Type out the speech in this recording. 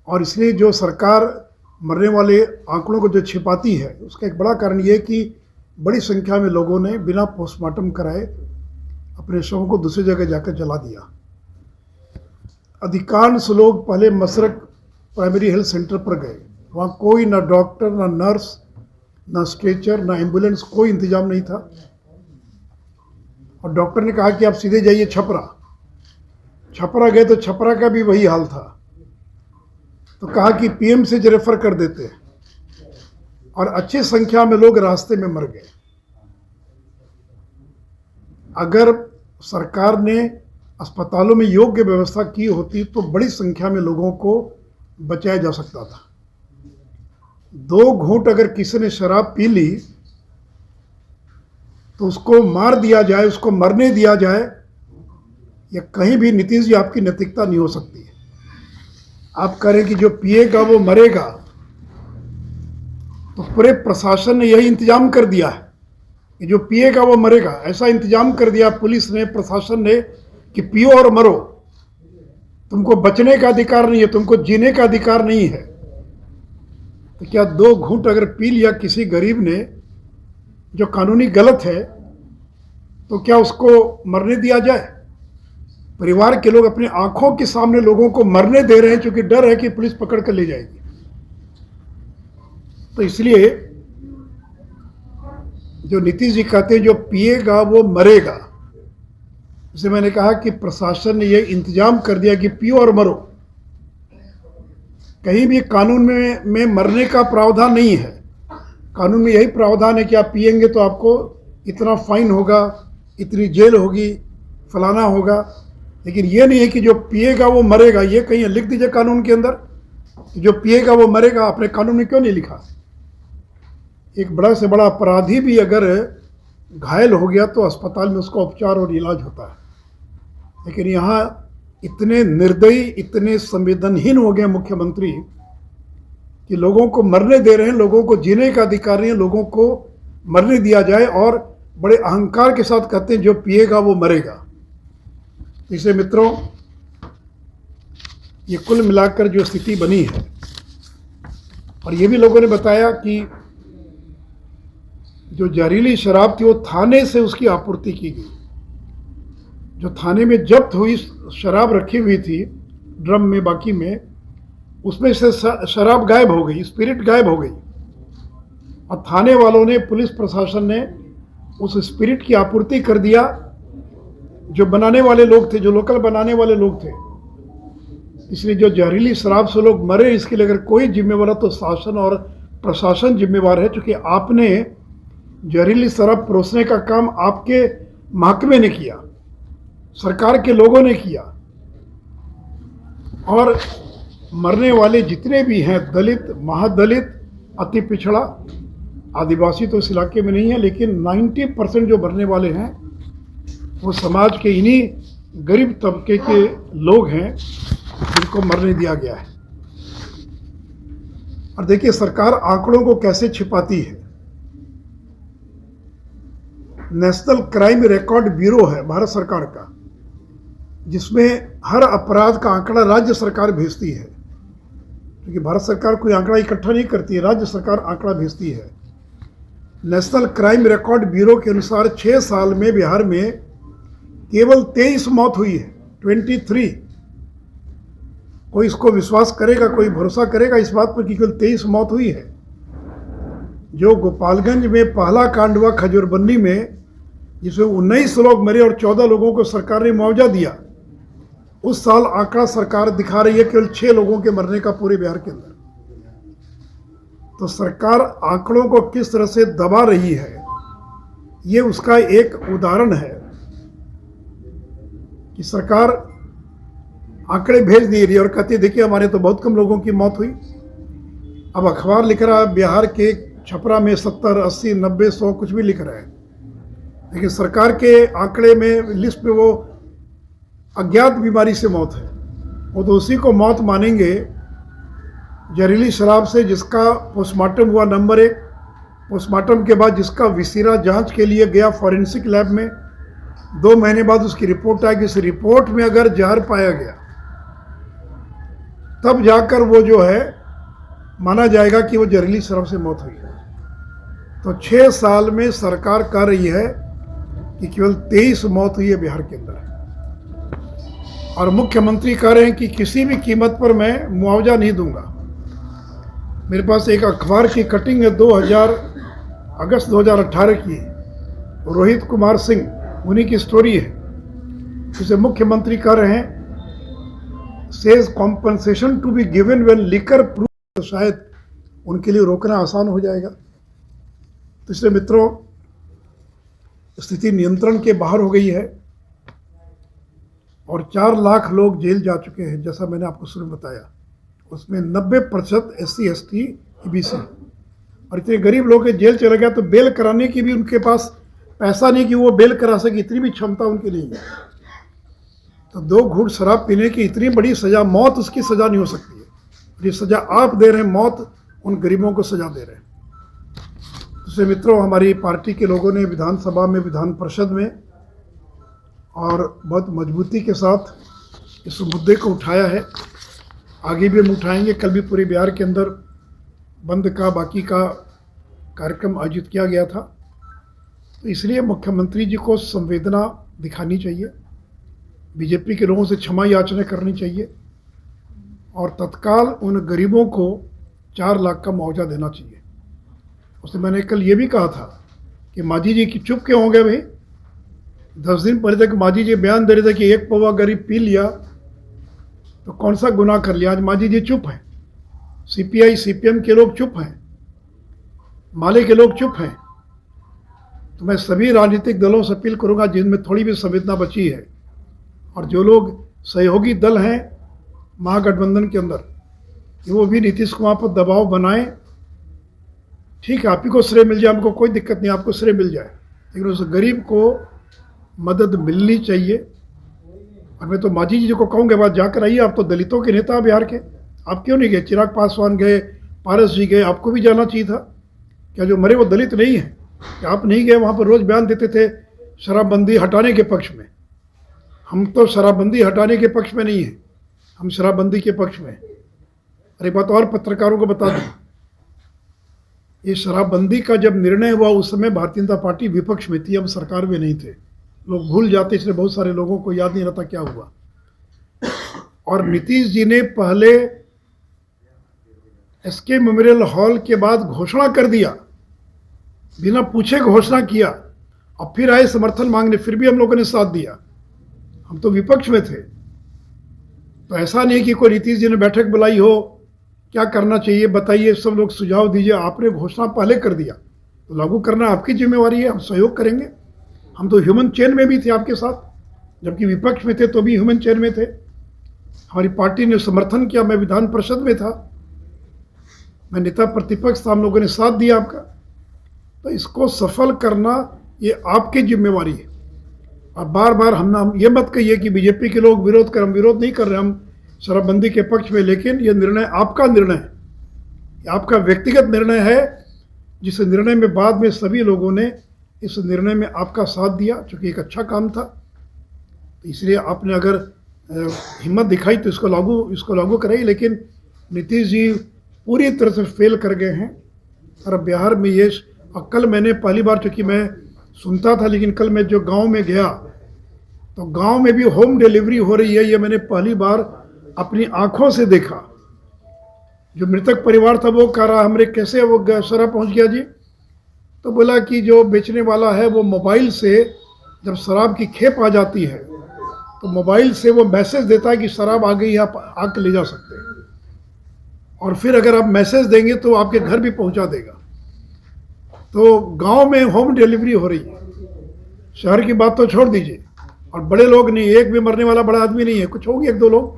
और इसलिए जो सरकार मरने वाले आंकड़ों को जो छिपाती है, उसका एक बड़ा कारण ये है कि बड़ी संख्या में लोगों ने बिना पोस्टमार्टम कराए अपने शवों को दूसरी जगह जाकर जला दिया। अधिकांश लोग पहले मसरक प्राइमरी हेल्थ सेंटर पर गए, वहाँ कोई ना डॉक्टर, ना नर्स, ना स्ट्रेचर, ना एम्बुलेंस, कोई इंतजाम नहीं था। और डॉक्टर ने कहा कि आप सीधे जाइए छपरा गए तो छपरा का भी वही हाल था। तो कहा कि पीएम से रेफर कर देते हैं, और अच्छी संख्या में लोग रास्ते में मर गए। अगर सरकार ने अस्पतालों में योग्य व्यवस्था की होती तो बड़ी संख्या में लोगों को बचाया जा सकता था। 2 घूंट अगर किसी ने शराब पी ली तो उसको मार दिया जाए, उसको मरने दिया जाए, या कहीं भी नीतीश जी आपकी नैतिकता नहीं हो सकती है। आप कह रहे हैं कि जो पिएगा वो मरेगा, तो पूरे प्रशासन ने यही इंतजाम कर दिया है कि जो पिएगा वो मरेगा। ऐसा इंतजाम कर दिया पुलिस ने, प्रशासन ने, कि पियो और मरो, तुमको बचने का अधिकार नहीं है, तुमको जीने का अधिकार नहीं है। तो क्या 2 घूंट अगर पी लिया किसी गरीब ने, जो कानूनी गलत है, तो क्या उसको मरने दिया जाए? परिवार के लोग अपनी आंखों के सामने लोगों को मरने दे रहे हैं, क्योंकि डर है कि पुलिस पकड़ कर ले जाएगी। तो इसलिए जो नीतीश जी कहते हैं जो पिएगा वो मरेगा, जैसे मैंने कहा कि प्रशासन ने ये इंतजाम कर दिया कि पियो और मरो। कहीं भी कानून में मरने का प्रावधान नहीं है। कानून में यही प्रावधान है कि आप पिएंगे तो आपको इतना फाइन होगा, इतनी जेल होगी, फलाना होगा। लेकिन ये नहीं है कि जो पिएगा वो मरेगा। ये कहीं लिख दीजिए कानून के अंदर, जो पिएगा वो मरेगा। आपने कानून में क्यों नहीं लिखा? एक बड़ा से बड़ा अपराधी भी अगर घायल हो गया तो अस्पताल में उसका उपचार और इलाज होता है। लेकिन यहाँ इतने निर्दयी, इतने संवेदनहीन हो गए मुख्यमंत्री कि लोगों को मरने दे रहे हैं, लोगों को जीने का अधिकार नहीं है, लोगों को मरने दिया जाए, और बड़े अहंकार के साथ कहते हैं जो पिएगा वो मरेगा। इसलिए मित्रों, ये कुल मिलाकर जो स्थिति बनी है, और ये भी लोगों ने बताया कि जो जहरीली शराब थी वो थाने से उसकी आपूर्ति की गई। जो थाने में जब्त हुई शराब रखी हुई थी ड्रम में, बाकी में, उसमें से शराब गायब हो गई, स्पिरिट गायब हो गई। और थाने वालों ने, पुलिस प्रशासन ने उस स्पिरिट की आपूर्ति कर दिया। जो बनाने वाले लोग थे, जो लोकल बनाने वाले लोग थे, इसलिए जो जहरीली शराब से लोग मरे, इसके लिए अगर कोई जिम्मेवार है तो शासन और प्रशासन जिम्मेवार है। क्योंकि आपने जहरीली शराब परोसने का काम आपके महकमे ने किया, सरकार के लोगों ने किया। और मरने वाले जितने भी हैं, दलित, महादलित, अति पिछड़ा, आदिवासी तो इस इलाके में नहीं है, लेकिन 90% जो मरने वाले हैं वो समाज के इन्हीं गरीब तबके के लोग हैं जिनको मरने दिया गया है। और देखिए सरकार आंकड़ों को कैसे छिपाती है। नेशनल क्राइम रिकॉर्ड ब्यूरो है भारत सरकार का, जिसमें हर अपराध का आंकड़ा राज्य सरकार भेजती है। क्योंकि भारत सरकार कोई आंकड़ा इकट्ठा नहीं करती है, राज्य सरकार आंकड़ा भेजती है। नेशनल क्राइम रिकॉर्ड ब्यूरो के अनुसार 6 साल में बिहार में केवल 23 मौत हुई है, 23। कोई इसको विश्वास करेगा, कोई भरोसा करेगा इस बात पर कि केवल 23 मौत हुई है? जो गोपालगंज में पहला कांड हुआ खजूरबन्नी में, जिसमें 19 लोग मरे और 14 लोगों को सरकार ने मुआवजा दिया, उस साल आंकड़ा सरकार दिखा रही है केवल 6 लोगों के मरने का पूरे बिहार के अंदर। तो सरकार आंकड़ों को किस तरह से दबा रही है, ये उसका एक उदाहरण है कि सरकार आंकड़े भेज दे रही है और कहती है देखिए हमारे तो बहुत कम लोगों की मौत हुई। अब अखबार लिख रहा है बिहार के छपरा में 70, 80, 90, 100 कुछ भी लिख रहा है, लेकिन सरकार के आंकड़े में, लिस्ट पे वो अज्ञात बीमारी से मौत है। वो तो उसी को मौत मानेंगे जहरीली शराब से, जिसका पोस्टमार्टम हुआ नंबर 1, पोस्टमार्टम के बाद जिसका विसिरा जांच के लिए गया फॉरेंसिक लैब में, 2 महीने बाद उसकी रिपोर्ट आई कि इस रिपोर्ट में अगर जहर पाया गया तब जाकर वो जो है माना जाएगा कि वो जहरीली शराब से मौत हुई है। तो 6 साल में सरकार कह रही है कि केवल 23 मौत हुई है बिहार के अंदर, और मुख्यमंत्री कह रहे हैं कि किसी भी कीमत पर मैं मुआवजा नहीं दूंगा। मेरे पास एक अखबार की कटिंग है अगस्त 2018 की, रोहित कुमार सिंह उन्हीं की स्टोरी है, जिसे मुख्यमंत्री कह रहे हैं says compensation to be given when liquor prove, तो शायद उनके लिए रोकना आसान हो जाएगा। तो इसलिए मित्रों, स्थिति नियंत्रण के बाहर हो गई है और 4 लाख लोग जेल जा चुके हैं, जैसा मैंने आपको शुरू में बताया। उसमें 90% SC ST EBC, और इतने गरीब लोग के जेल चले गए तो बेल कराने की भी उनके पास पैसा नहीं कि वो बेल करा सके, इतनी भी क्षमता उनकी नहीं है। तो 2 घूंट शराब पीने की इतनी बड़ी सज़ा, मौत उसकी सज़ा नहीं हो सकती है। ये सज़ा आप दे रहे हैं, मौत उन गरीबों को सज़ा दे रहे हैं। दूसरे मित्रों, हमारी पार्टी के लोगों ने विधानसभा में, विधान परिषद में और बहुत मजबूती के साथ इस मुद्दे को उठाया है। आगे भी हम उठाएंगे। कल भी पूरे बिहार के अंदर बंद का, बाकी का कार्यक्रम आयोजित किया गया था। तो इसलिए मुख्यमंत्री जी को संवेदना दिखानी चाहिए, बीजेपी के लोगों से क्षमा याचना करनी चाहिए और तत्काल उन गरीबों को 4 लाख का मुआवजा देना चाहिए। उससे मैंने कल ये भी कहा था कि मांझी जी की चुप क्यों हो गए भाई? 10 दिन पहले तक मांझी जी बयान दे रहे थे कि 1 पौवा गरीब पी लिया तो कौन सा गुनाह कर लिया। आज मांझी जी चुप हैं, CPI CPM के लोग चुप हैं, माले के लोग चुप हैं। तो मैं सभी राजनीतिक दलों से अपील करूंगा जिनमें थोड़ी भी संवेदना बची है, और जो लोग सहयोगी दल हैं महागठबंधन के अंदर, कि वो भी नीतीश कुमार पर दबाव बनाएं। ठीक है, आप ही को श्रेय मिल जाए, हमको कोई दिक्कत नहीं, आपको श्रेय मिल जाए, लेकिन उस गरीब को मदद मिलनी चाहिए। और मैं तो मांझी जी को कहूँगा, बात जाकर आइए, आप तो दलितों के नेता बिहार के, आप क्यों नहीं गए? चिराग पासवान गए, पारस जी गए, आपको भी जाना चाहिए था। क्या जो मरे वो दलित नहीं है? क्या आप नहीं गए? वहाँ पर रोज़ बयान देते थे शराबबंदी हटाने के पक्ष में। हम तो शराबबंदी हटाने के पक्ष में नहीं हैं, हम शराबबंदी के पक्ष में। और एक बात और पत्रकारों को बता दूँ, ये शराबबंदी का जब निर्णय हुआ उस समय भारतीय जनता पार्टी विपक्ष में थी, हम सरकार में नहीं थे। लोग भूल जाते, इसलिए बहुत सारे लोगों को याद नहीं रहता क्या हुआ। और नीतीश जी ने पहले SK मेमोरियल हॉल के बाद घोषणा कर दिया, बिना पूछे घोषणा किया, और फिर आए समर्थन मांगने, फिर भी हम लोगों ने साथ दिया। हम तो विपक्ष में थे। तो ऐसा नहीं कि कोई नीतीश जी ने बैठक बुलाई हो, क्या करना चाहिए बताइए, सब लोग सुझाव दीजिए। आपने घोषणा पहले कर दिया तो लागू करना आपकी जिम्मेवारी है, हम सहयोग करेंगे। हम तो ह्यूमन चेन में भी थे आपके साथ, जबकि विपक्ष में थे तो भी ह्यूमन चेन में थे। हमारी पार्टी ने समर्थन किया, मैं विधान परिषद में था, मैं नेता प्रतिपक्ष था, हम लोगों ने साथ दिया आपका। तो इसको सफल करना ये आपकी जिम्मेवारी है। और बार बार हम ये मत कहिए कि बीजेपी के लोग विरोध कर, हम विरोध नहीं कर रहे, हम शराबबंदी के पक्ष में, लेकिन ये निर्णय आपका निर्णय है, ये आपका व्यक्तिगत निर्णय है, जिस निर्णय में बाद में सभी लोगों ने इस निर्णय में आपका साथ दिया, चूँकि एक अच्छा काम था। तो इसलिए आपने अगर हिम्मत दिखाई तो इसको लागू कराई। लेकिन नीतीश जी पूरी तरह से फेल कर गए हैं। और बिहार में ये, कल मैंने पहली बार, चूँकि मैं सुनता था, लेकिन कल मैं जो गांव में गया तो गांव में भी होम डिलीवरी हो रही है, ये मैंने पहली बार अपनी आंखों से देखा। जो मृतक परिवार था वो कह रहा, हमरे कैसे वो शराब पहुंच गया जी? तो बोला कि जो बेचने वाला है वो मोबाइल से, जब शराब की खेप आ जाती है तो मोबाइल से वो मैसेज देता है कि शराब आ गई है, आप आके ले जा सकते हैं, और फिर अगर आप मैसेज देंगे तो आपके घर भी पहुंचा देगा। तो गांव में होम डिलीवरी हो रही है। शहर की बात तो छोड़ दीजिए, और बड़े लोग नहीं, एक भी मरने वाला बड़ा आदमी नहीं है, कुछ होंगे 1-2 लोग।